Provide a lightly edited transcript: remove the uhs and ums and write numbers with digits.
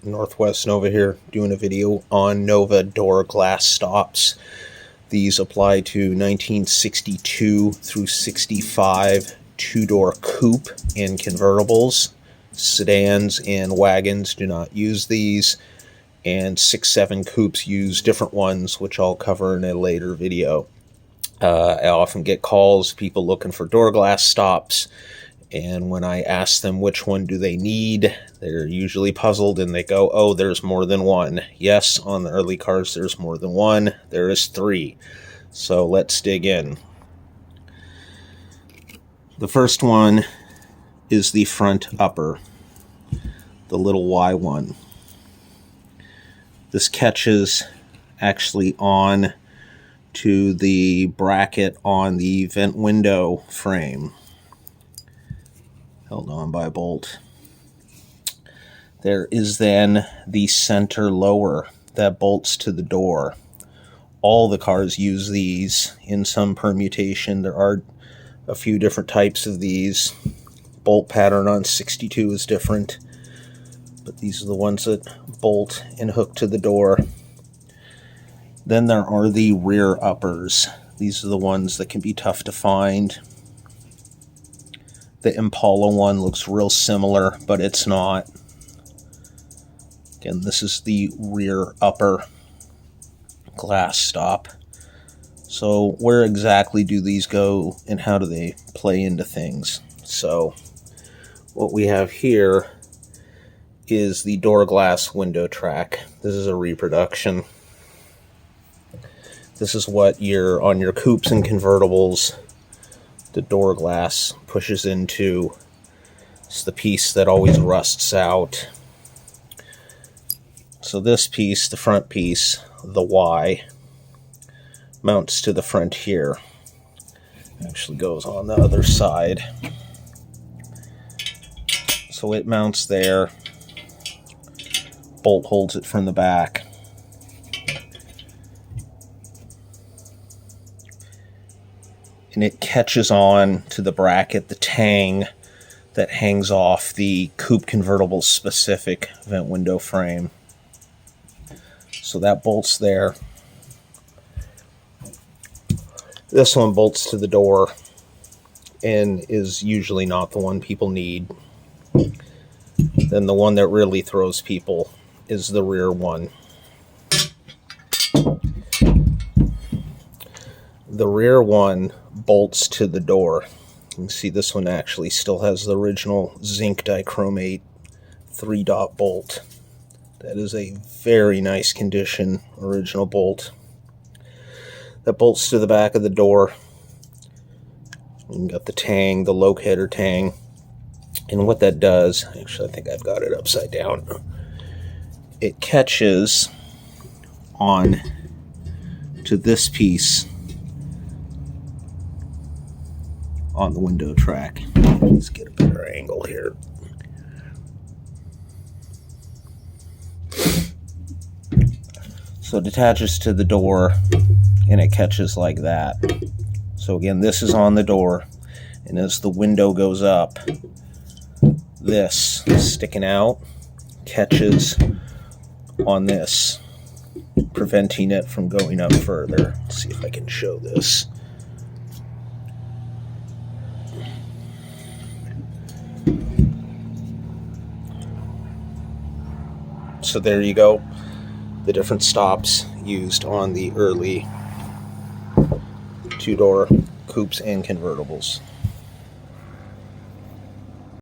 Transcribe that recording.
Northwest Nova here, doing a video on Nova door glass stops. These apply to 1962 through 65 two-door coupe and convertibles. Sedans and wagons do not use these, and 6-7 coupes use different ones, which I'll cover in a later video. I often get calls, people looking for door glass stops, and when I ask them which one do they need, they're usually puzzled and they go, oh, there's more than one. Yes, on the early cars there's more than one. There is 3. So let's dig in. The first one is the front upper, the little Y one. This catches actually on to the bracket on the vent window frame, held on by a bolt. There is then the center lower that bolts to the door. All the cars use these in some permutation. There are a few different types of these. Bolt pattern on 62 is different, but these are the ones that bolt and hook to the door. Then there are the rear uppers. These are the ones that can be tough to find. The Impala one looks real similar, but it's not. Again, this is the rear upper glass stop. So where exactly do these go and how do they play into things? So what we have here is the door glass window track. This is a reproduction. This is what on your coupes and convertibles, the door glass pushes into. It's the piece that always rusts out. So this piece, the front piece, the Y, mounts to the front here. Actually goes on the other side. So it mounts there. Bolt holds it from the back. And it catches on to the bracket, the tang that hangs off the coupe convertible specific vent window frame. So that bolts there. This one bolts to the door and is usually not the one people need. Then the one that really throws people is the rear one. The rear one bolts to the door. You can see this one actually still has the original zinc dichromate 3-dot bolt. That is a very nice condition original bolt. That bolts to the back of the door. You got the tang, the locator tang. And what that does, actually I think I've got it upside down. It catches on to this piece on the window track. Let's get a better angle here. So it attaches to the door and it catches like that. So again, this is on the door, and as the window goes up, this sticking out catches on this, preventing it from going up further. Let's see if I can show this. So there you go, the different stops used on the early two-door coupes and convertibles.